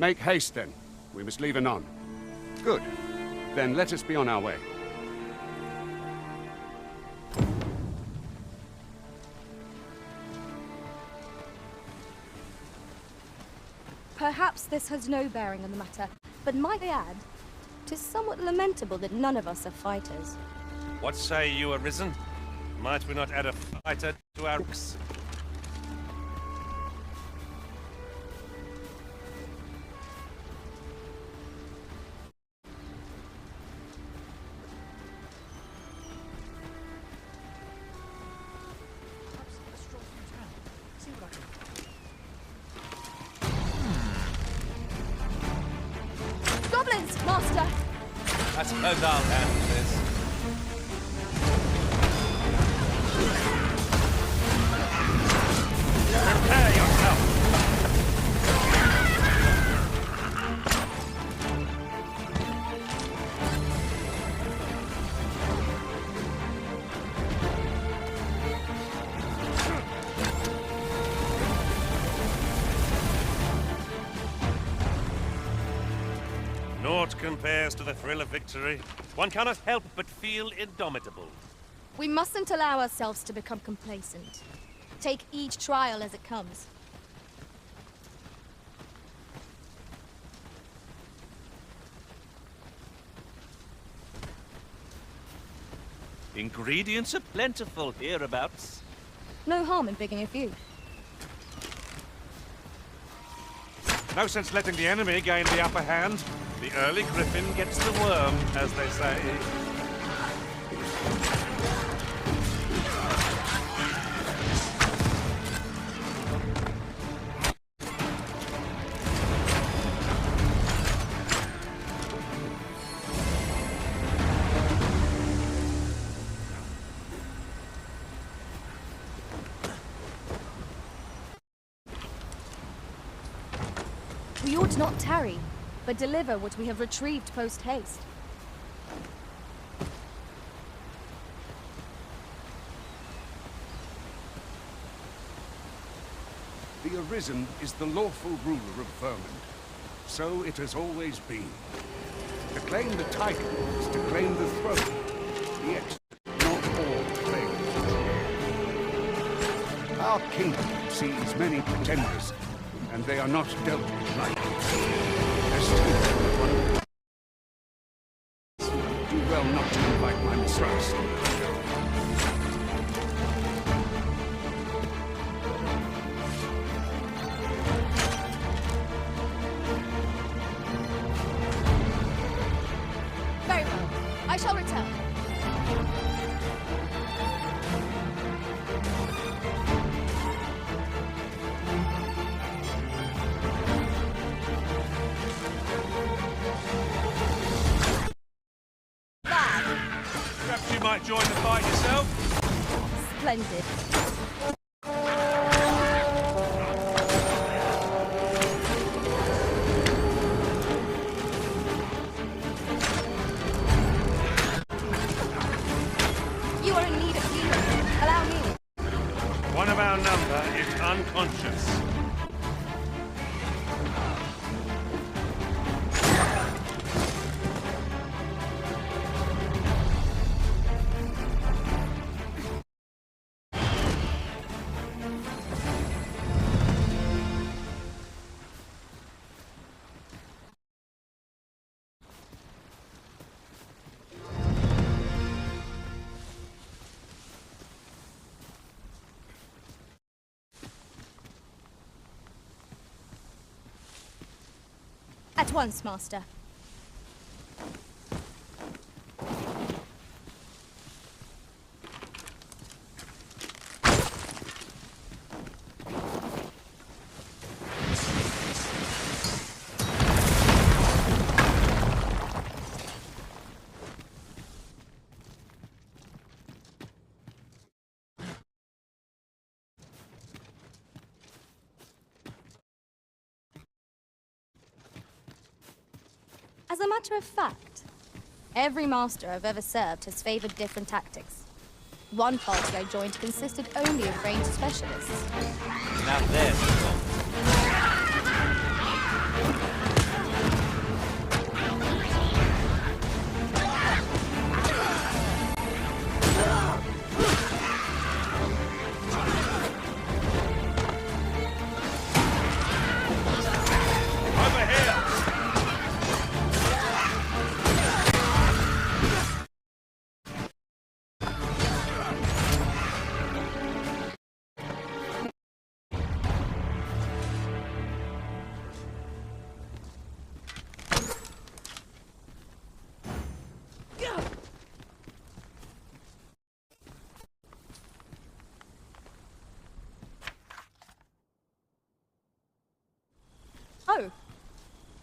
Make haste, then. We must leave anon. Good. Then let us be on our way. Perhaps this has no bearing on the matter, but might I add, 'tis somewhat lamentable that none of us are fighters. What say you, Arisen? Might we not add a fighter to our ranks? Goblins, Master! I suppose I'll handle this. Prepare yourself! Naught compares to the thrill of victory. One cannot help but feel indomitable. We mustn't allow ourselves to become complacent. Take each trial as it comes. Ingredients are plentiful hereabouts. No harm in picking a few. No sense letting the enemy gain the upper hand. The early griffin gets the worm, as they say. We ought not tarry, but deliver what we have retrieved post-haste. The Arisen is the lawful ruler of Vermund. So it has always been. To claim the title is to claim the throne. Yet, not all claim it. Our kingdom sees many pretenders, and they are not dealt with lightly. As to one, do well not to invite my mistrust. Very well. I shall return. Perhaps you might join the fight yourself? Splendid. You are in need of healing. Allow me. One of our number is unconscious. At once, Master. As a matter of fact, every master I've ever served has favored different tactics. One party I joined consisted only of ranged specialists. Now there's the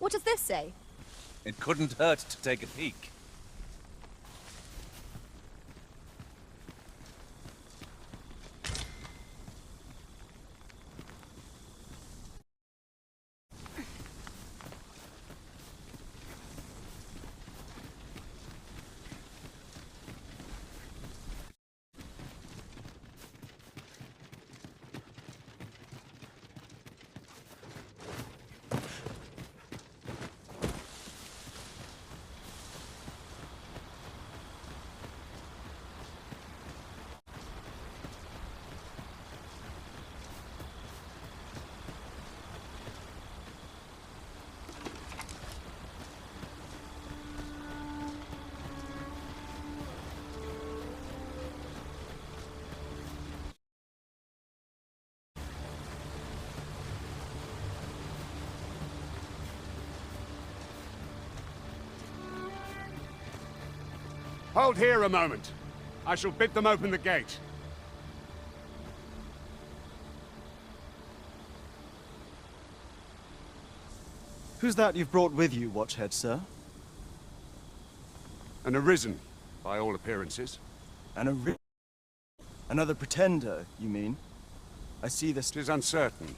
What does this say? It couldn't hurt to take a peek. Hold here a moment. I shall bid them open the gate. Who's that you've brought with you, Watchhead, sir? An Arisen, by all appearances. Another pretender, you mean? I see this... 'Tis uncertain.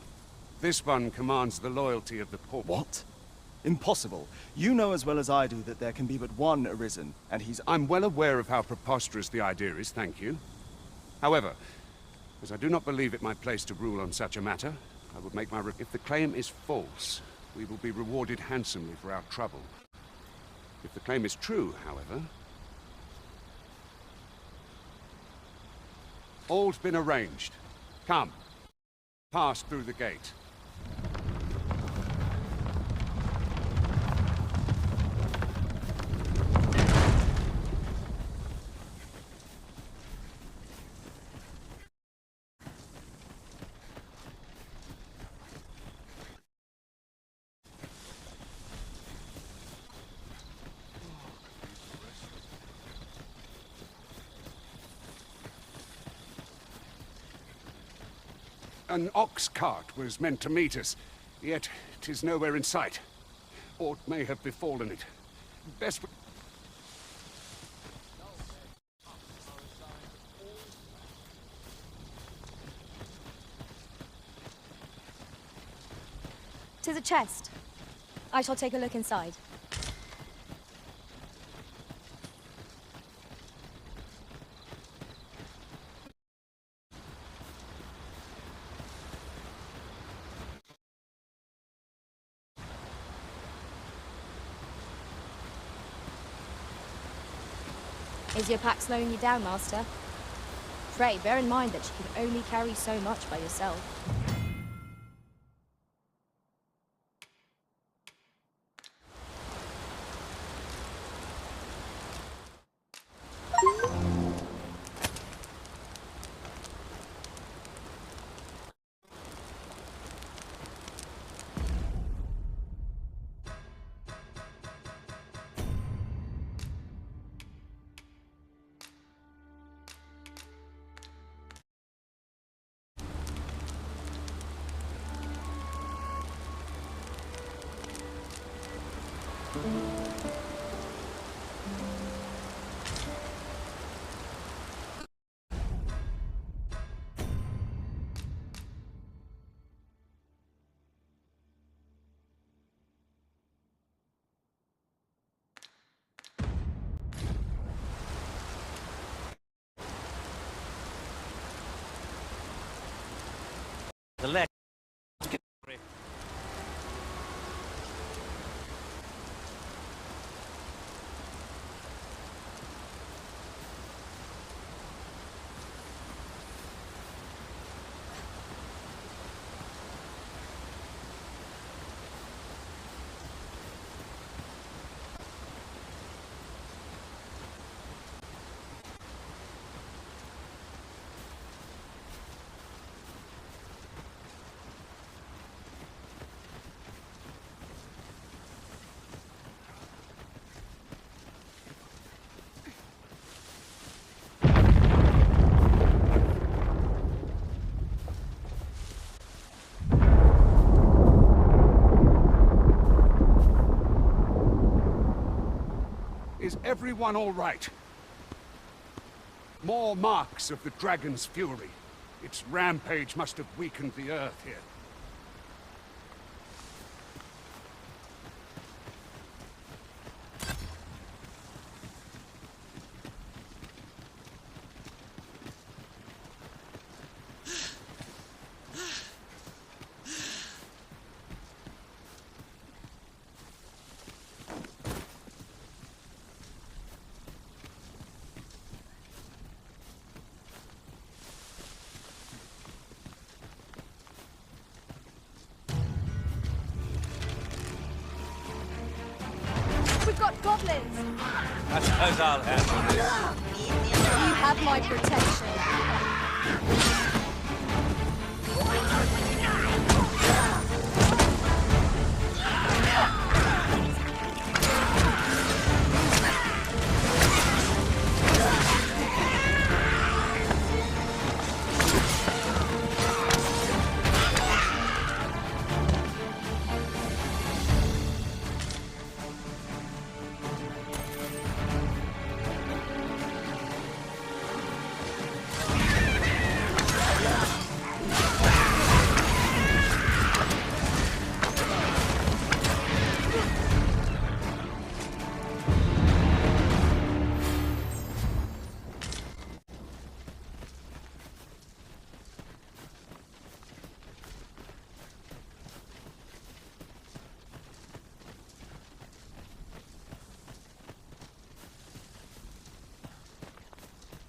This one commands the loyalty of the poor. What? Impossible. You know as well as I do that there can be but one Arisen, and he's... I'm well aware of how preposterous the idea is, thank you. However, as I do not believe it my place to rule on such a matter, I would make my... If the claim is false, we will be rewarded handsomely for our trouble. If the claim is true, however... All's been arranged. Come. Pass through the gate. An ox cart was meant to meet us, yet 'tis nowhere in sight. Aught may have befallen it. Best... 'Tis a chest. I shall take a look inside. Is your pack slowing you down, Master? Pray, bear in mind that you can only carry so much by yourself. The left. Everyone all right? More marks of the dragon's fury. Its rampage must have weakened the earth here. We've got goblins! I suppose I'll handle this. You have my protection.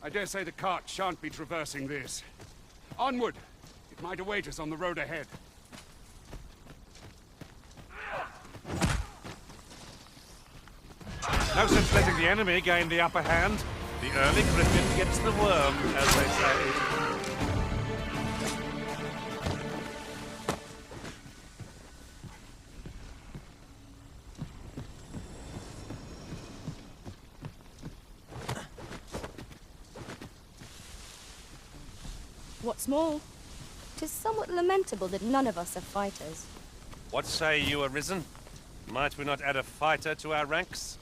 I dare say the cart shan't be traversing this. Onward! It might await us on the road ahead. No sense letting the enemy gain the upper hand. The early griffin gets the worm, as they say. What's more, 'tis somewhat lamentable that none of us are fighters. What say you, Arisen? Might we not add a fighter to our ranks?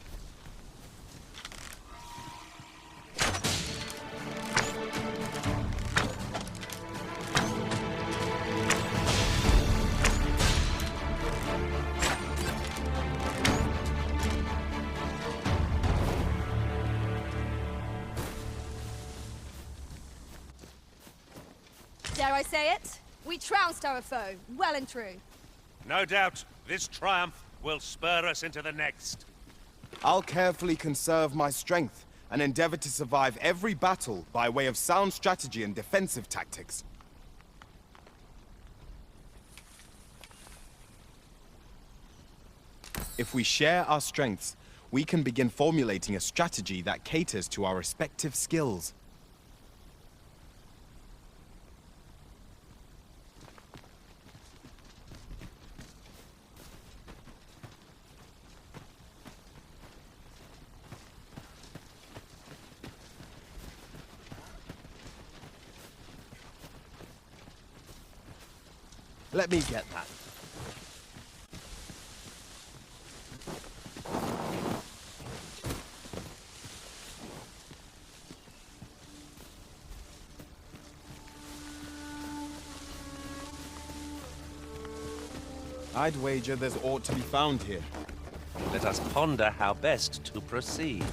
Dare I say it? We trounced our foe, well and true. No doubt, this triumph will spur us into the next. I'll carefully conserve my strength and endeavor to survive every battle by way of sound strategy and defensive tactics. If we share our strengths, we can begin formulating a strategy that caters to our respective skills. Let me get that. I'd wager there's aught to be found here. Let us ponder how best to proceed.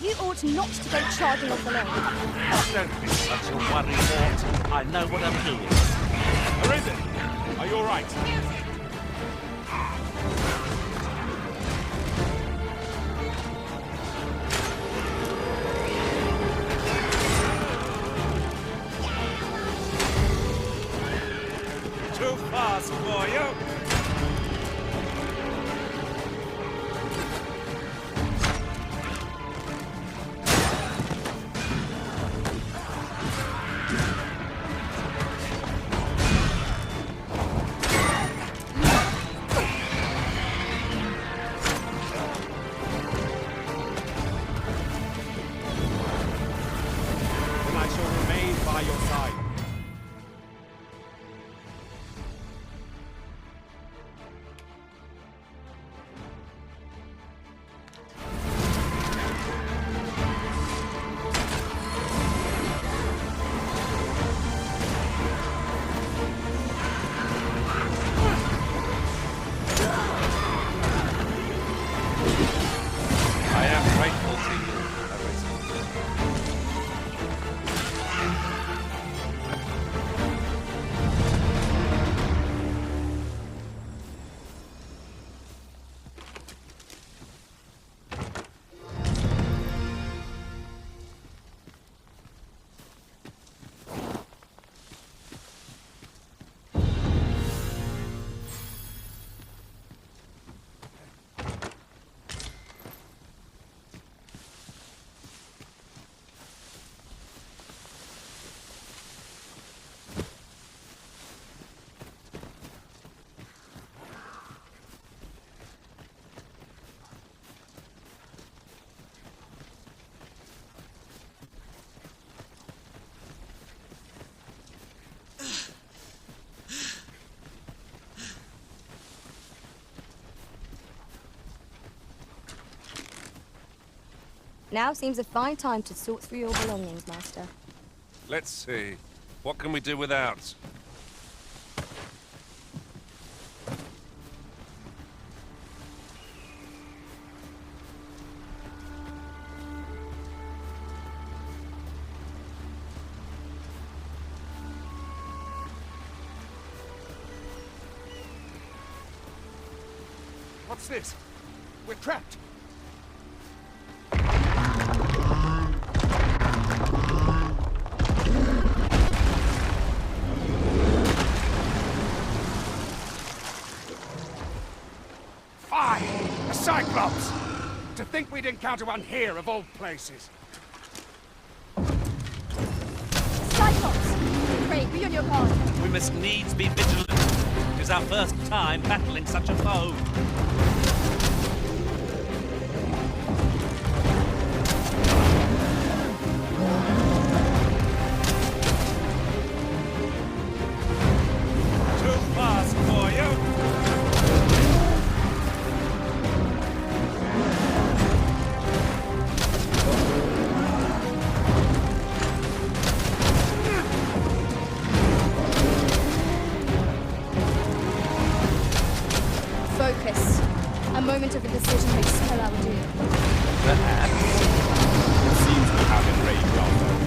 You ought not to go charging off alone. Don't be such a worry, Mort. I know what I'm doing. Arisen, are you all right? Too fast for you. Then I shall remain by your side. Now seems a fine time to sort through your belongings, Master. Let's see. What can we do without? What's this? We're trapped. Fie! A Cyclops! To think we'd encounter one here of all places. Cyclops! Pray, be on your guard. We must needs be vigilant. It is our first time battling such a foe. Too fast for you! Focus. A moment of indecision may spell our doom. Perhaps. It seems we have enraged our foe.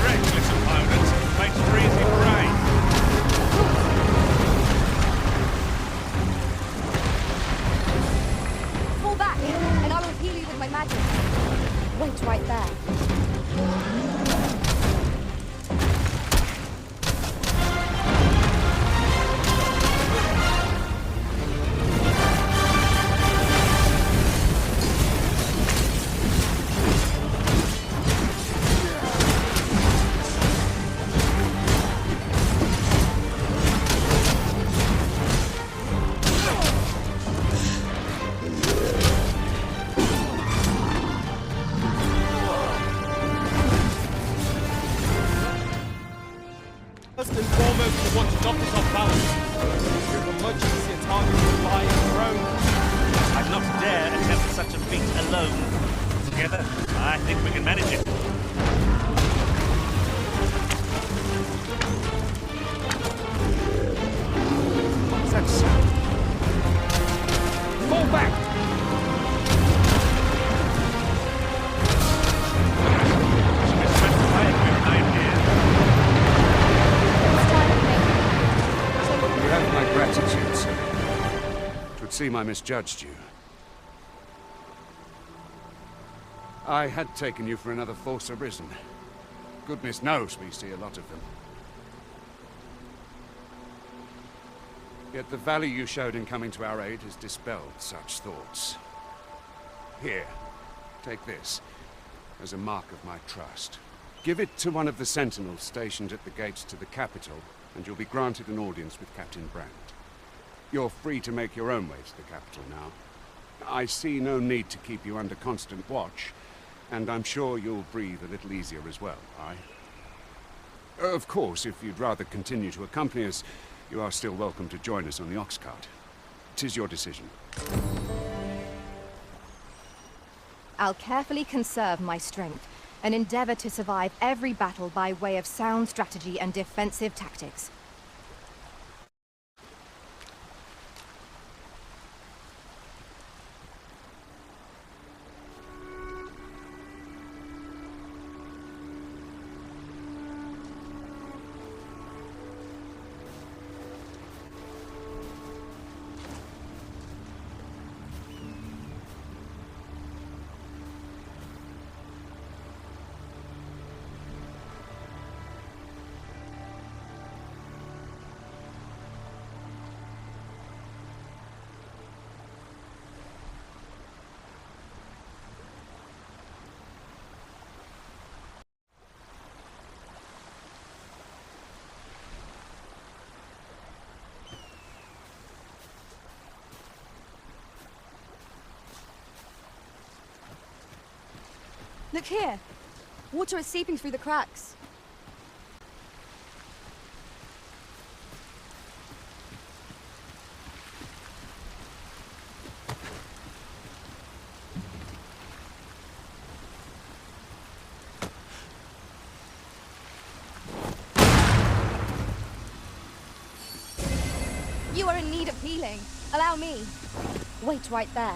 Reckless opponent makes for easy prey. Fall back, and I will heal you with my magic. Wait right there. First and foremost, we want to knock us off balance. We're a much easier target to fly and throw. I'd not dare attempt such a feat alone. Together, I think we can manage it. What's that sound? Fall back! Should be specified if we remain here. It's time to make You have my gratitude, sir. It would seem I misjudged you. I had taken you for another Force Arisen. Goodness knows we see a lot of them. Yet the value you showed in coming to our aid has dispelled such thoughts. Here, take this as a mark of my trust. Give it to one of the sentinels stationed at the gates to the capital, and you'll be granted an audience with Captain Brandt. You're free to make your own way to the capital now. I see no need to keep you under constant watch, and I'm sure you'll breathe a little easier as well, aye? Of course, if you'd rather continue to accompany us, you are still welcome to join us on the ox cart. 'Tis your decision. I'll carefully conserve my strength and endeavor to survive every battle by way of sound strategy and defensive tactics. Look here. Water is seeping through the cracks. are in need of healing. Allow me. Wait right there.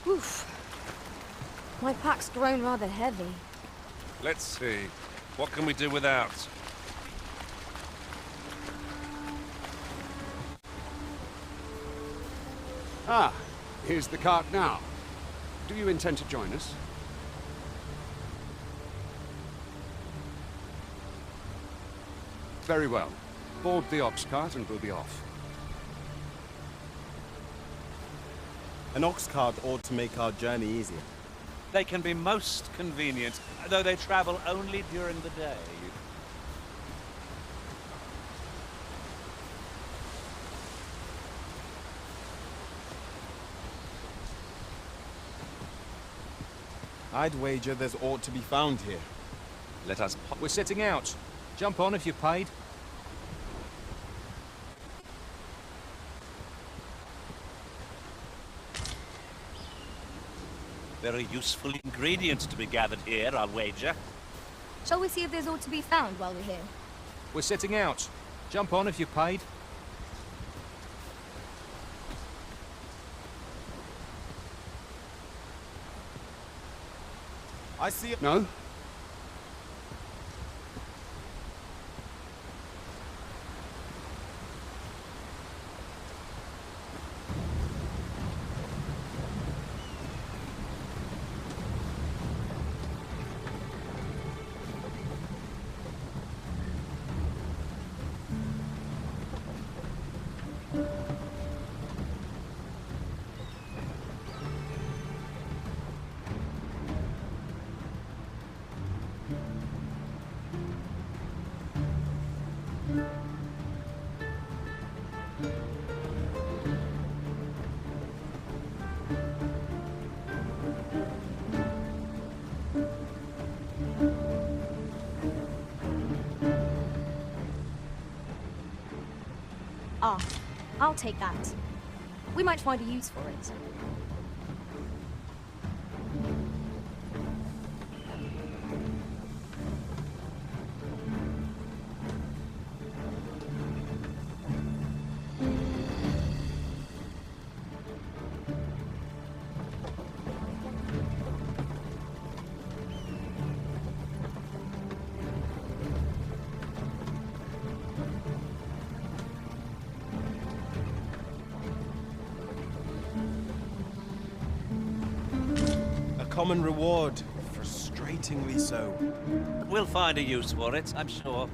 Oof. My pack's grown rather heavy. Let's see. What can we do without? Ah, here's the cart now. Do you intend to join us? Very well. Board the ox cart and we'll be off. An ox cart ought to make our journey easier. They can be most convenient, though they travel only during the day. I'd wager there's aught to be found here. Let us We're setting out. Jump on if you're paid. Very useful ingredients to be gathered here, I'll wager. Shall we see if there's aught to be found while we're here? We're setting out. Jump on if you're paid. I see it. No? Ah, I'll take that. We might find a use for it. Common reward. Frustratingly so. We'll find a use for it, I'm sure.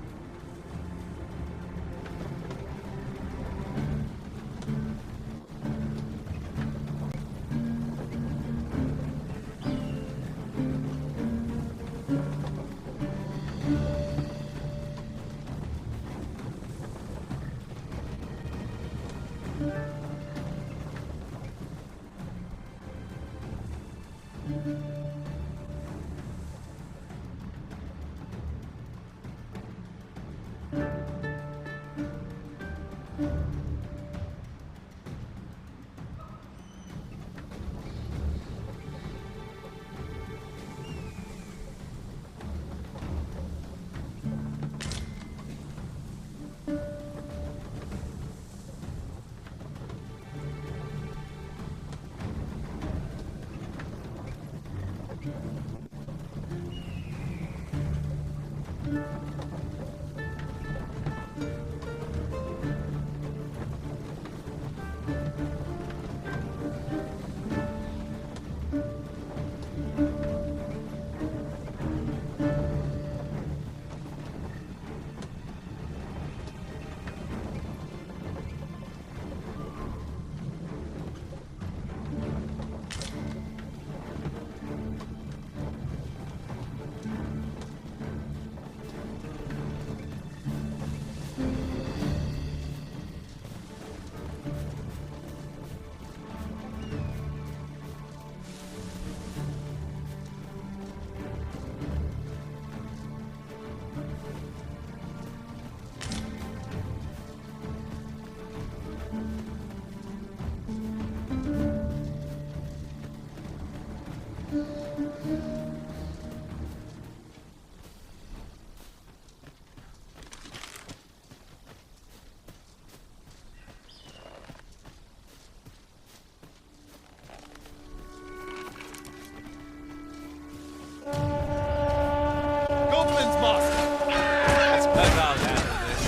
Goblins, Master! Let's put our down to this.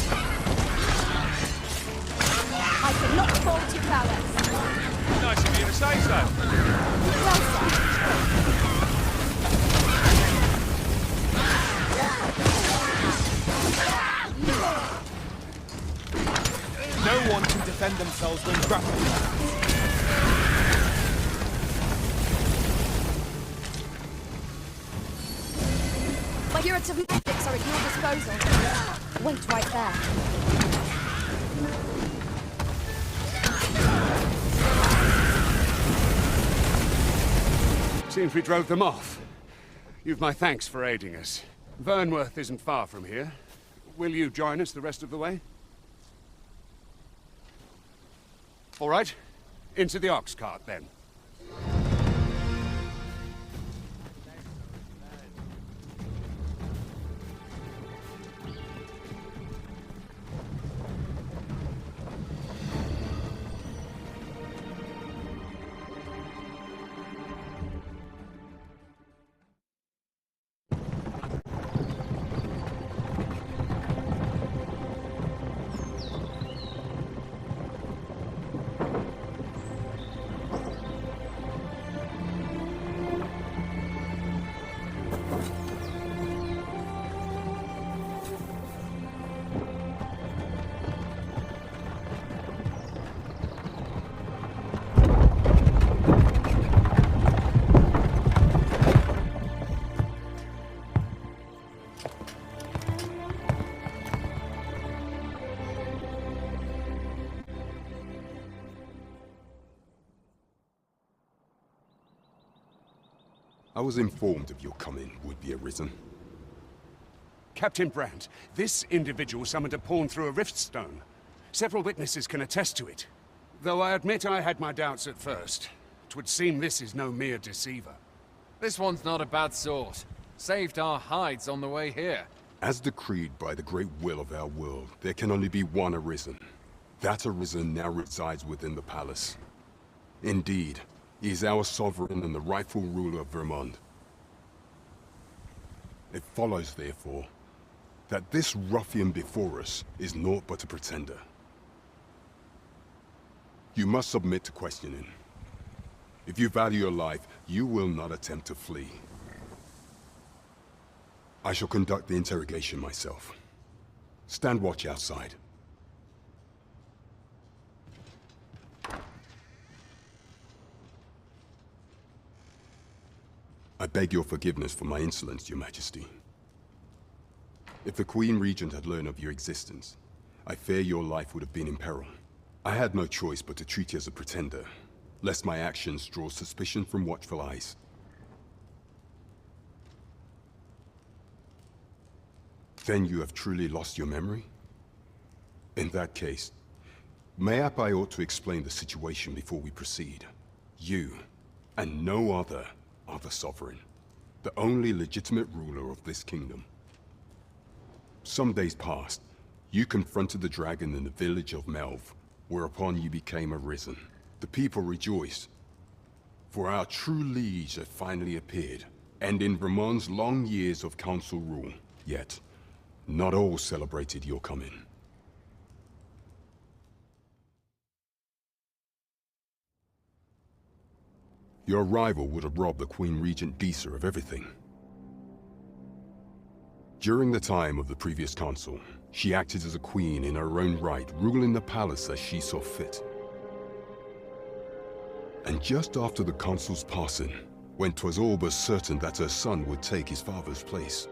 I cannot fault your prowess. Nice of you to say so. Well said. No one can defend themselves when grappled. My curative magics are at your disposal. Wait right there. Seems we drove them off. You've my thanks for aiding us. Vernworth isn't far from here. Will you join us the rest of the way? All right. Into the ox cart, then. I was informed of your coming would be arisen. Captain Brandt, this individual summoned a pawn through a rift stone. Several witnesses can attest to it. Though I admit I had my doubts at first. 'Twould seem this is no mere deceiver. This one's not a bad sort. Saved our hides on the way here. As decreed by the great will of our world, there can only be one arisen. That arisen now resides within the palace. Indeed, he is our sovereign and the rightful ruler of Vermont. It follows, therefore, that this ruffian before us is naught but a pretender. You must submit to questioning. If you value your life, you will not attempt to flee. I shall conduct the interrogation myself. Stand watch outside. I beg your forgiveness for my insolence, Your Majesty. If the Queen Regent had learned of your existence, I fear your life would have been in peril. I had no choice but to treat you as a pretender, lest my actions draw suspicion from watchful eyes. Then you have truly lost your memory? In that case, mayhap I ought to explain the situation before we proceed. You, and no other, are the sovereign, the only legitimate ruler of this kingdom. Some days past, you confronted the dragon in the village of Melv, whereupon you became arisen. The people rejoiced, for our true liege had finally appeared, and in Vermont's long years of council rule. Yet, not all celebrated your coming. Your arrival would have robbed the Queen Regent Disa of everything. During the time of the previous consul, she acted as a queen in her own right, ruling the palace as she saw fit. And just after the consul's passing, when 'twas all but certain that her son would take his father's place,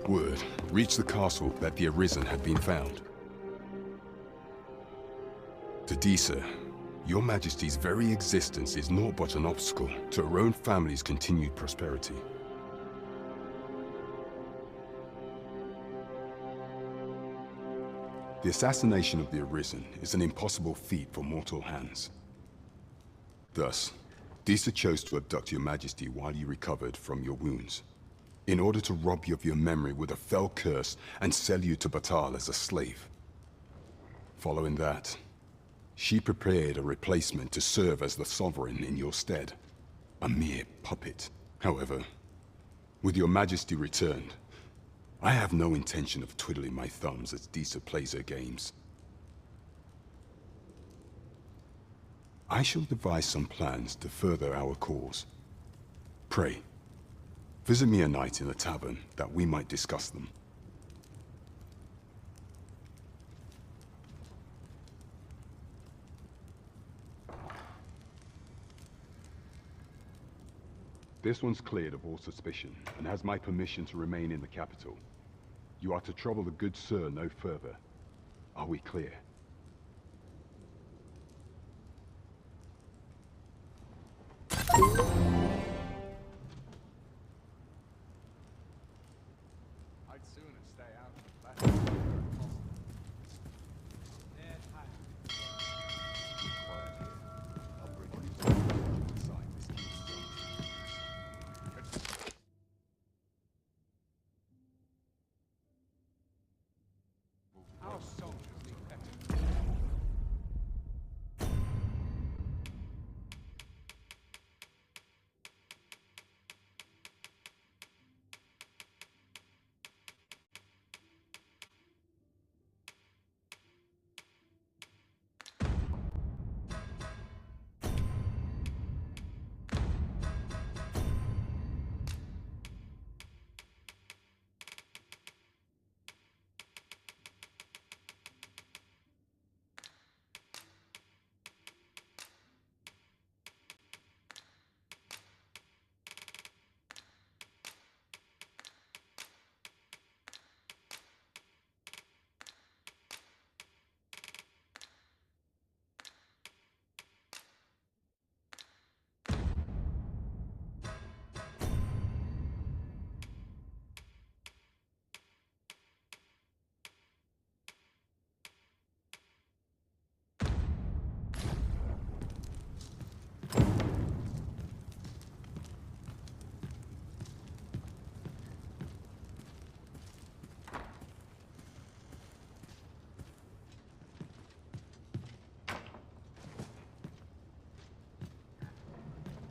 word reached the castle that the Arisen had been found. To Disa, your Majesty's very existence is naught but an obstacle to her own family's continued prosperity. The assassination of the Arisen is an impossible feat for mortal hands. Thus, Disa chose to abduct your Majesty while you recovered from your wounds, in order to rob you of your memory with a fell curse and sell you to Batal as a slave. Following that, she prepared a replacement to serve as the sovereign in your stead. A mere puppet. However, with your Majesty returned, I have no intention of twiddling my thumbs as Disa plays her games. I shall devise some plans to further our cause. Pray, visit me a night in the tavern that we might discuss them. This one's cleared of all suspicion, and has my permission to remain in the capital. You are to trouble the good sir no further. Are we clear? I'd sooner stay out of the battle where possible. Quiet here. I'll bring you to inside this king's. Our soldiers need better.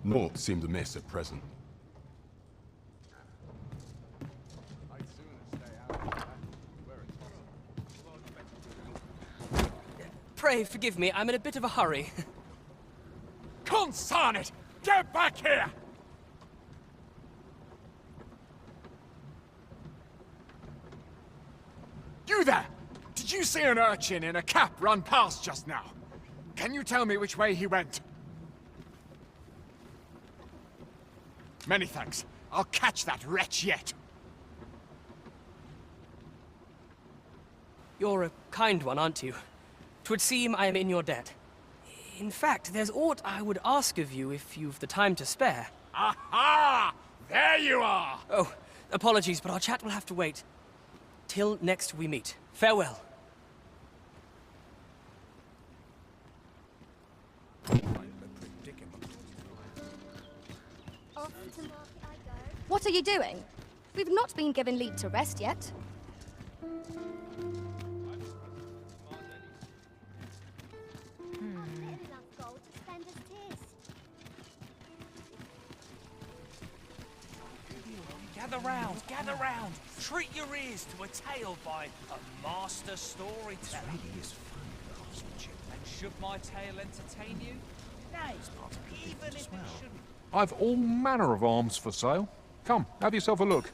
Naught seemed amiss at present. I'd sooner stay out of the battle where it's possible. Pray forgive me, I'm in a bit of a hurry. Consign it! Get back here! You there! Did you see an urchin in a cap run past just now? Can you tell me which way he went? Many thanks. I'll catch that wretch yet. You're a kind one, aren't you? 'Twould seem I am in your debt. In fact, there's aught I would ask of you if you've the time to spare. Aha! There you are! Oh, apologies, but our chat will have to wait. Till next we meet. Farewell. What are you doing? We've not been given leave to rest yet. Gather round, gather round. Treat your ears to a tale by a master storyteller. Really is fun, craftsmanship. And should my tale entertain you? Nay, even if it shouldn't. I've all manner of arms for sale. Come, have yourself a look.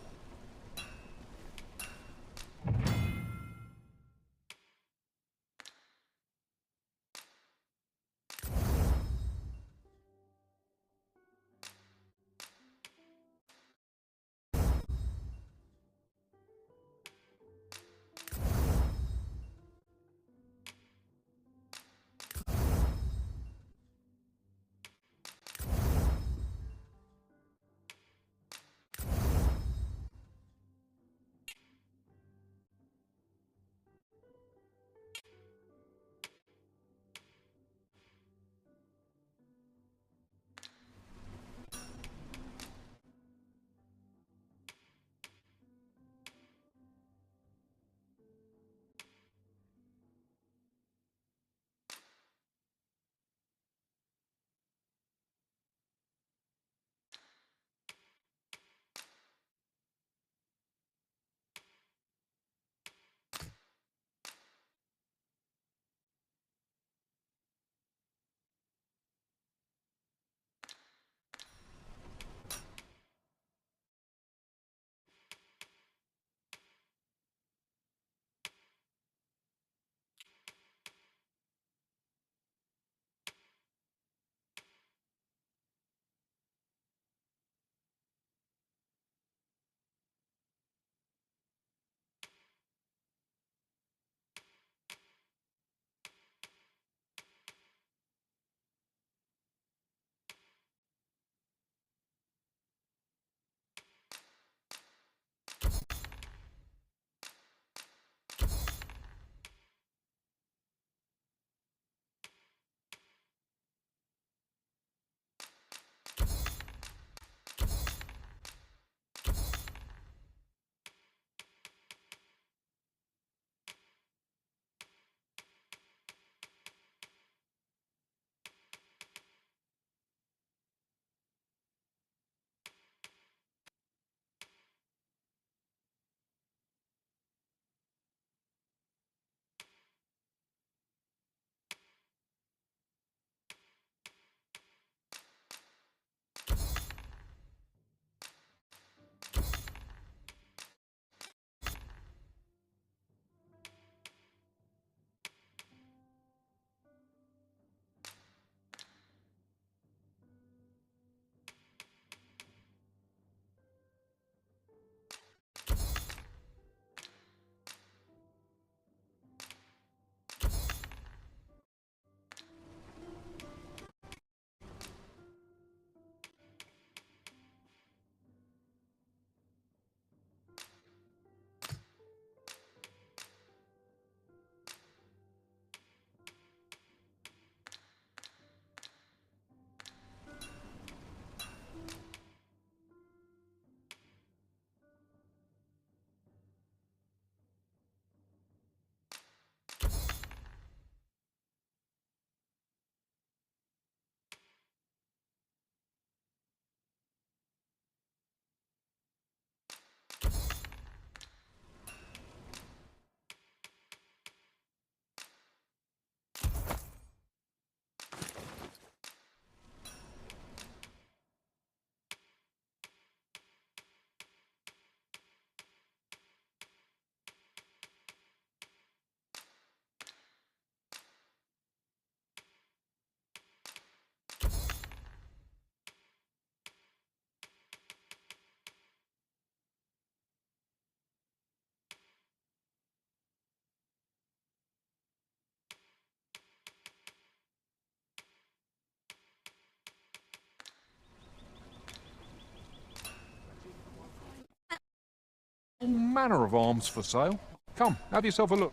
All manner of arms for sale. Come, have yourself a look.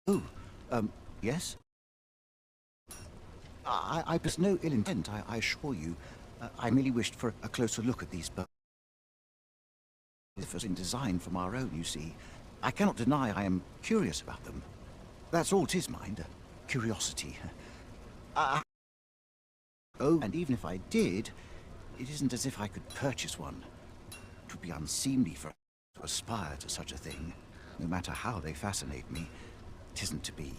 Oh, yes? I was no ill intent, I assure you. I merely wished for a closer look at these birds. In design from our own, you see. I cannot deny I am curious about them. That's all 'tis, mind. Curiosity. Oh, and even if I did, it isn't as if I could purchase one. It would be unseemly for us to aspire to such a thing. No matter how they fascinate me, 'tisn't to be.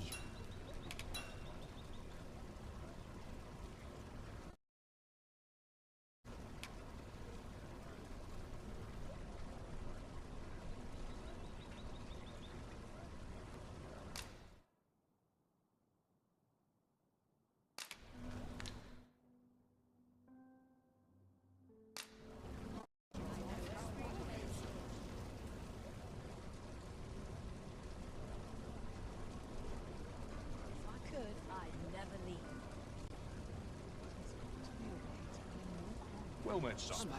Well met, son.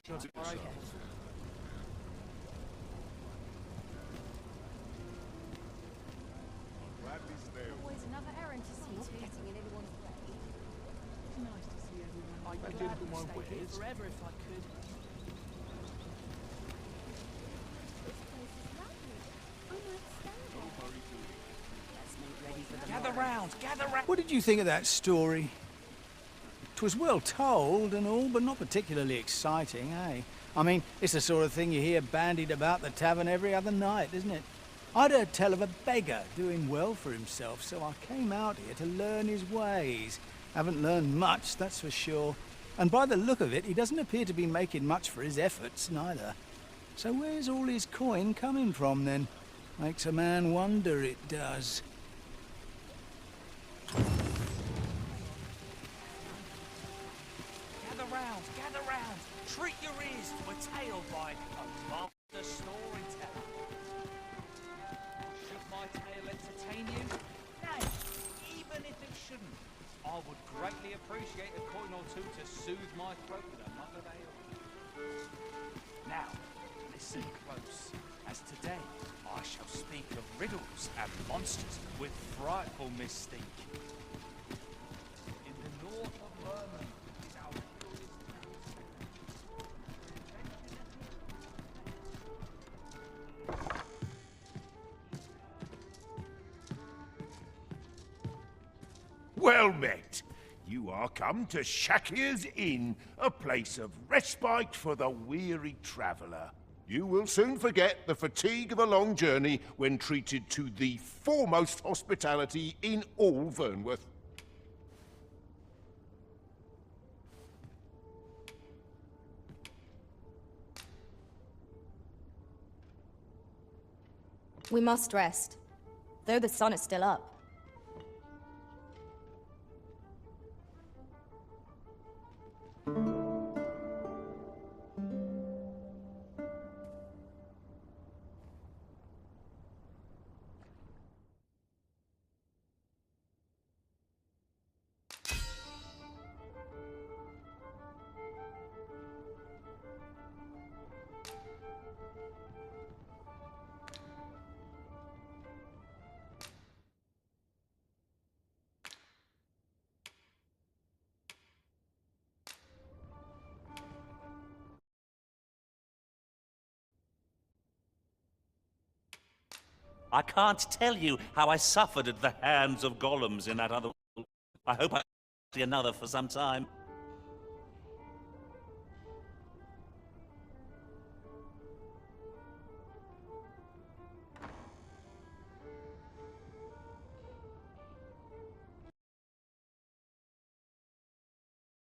Shut it yourself. Always another errand to see to getting in anyone's way. Nice to see everyone. I didn't put my wares. Forever if I could. Gather round, gather round. What did you think of that story? 'Twas well told and all, but not particularly exciting, eh? I mean, it's the sort of thing you hear bandied about the tavern every other night, isn't it? I'd heard tell of a beggar doing well for himself, so I came out here to learn his ways. Haven't learned much, that's for sure. And by the look of it, he doesn't appear to be making much for his efforts, neither. So where's all his coin coming from, then? Makes a man wonder, it does. Gather round. Treat your ears to a tale by a master storyteller. Should my tale entertain you? Nay, even if it shouldn't, I would greatly appreciate a coin or two to soothe my throat with a mug of ale. Now, listen close, as today I shall speak of riddles and monsters with frightful mystique. In the north of Vermont is our Well met. You are come to Shakir's Inn, a place of respite for the weary traveller. You will soon forget the fatigue of a long journey when treated to the foremost hospitality in all Vernworth. We must rest, though the sun is still up. I can't tell you how I suffered at the hands of golems in that other world. I hope I see another for some time.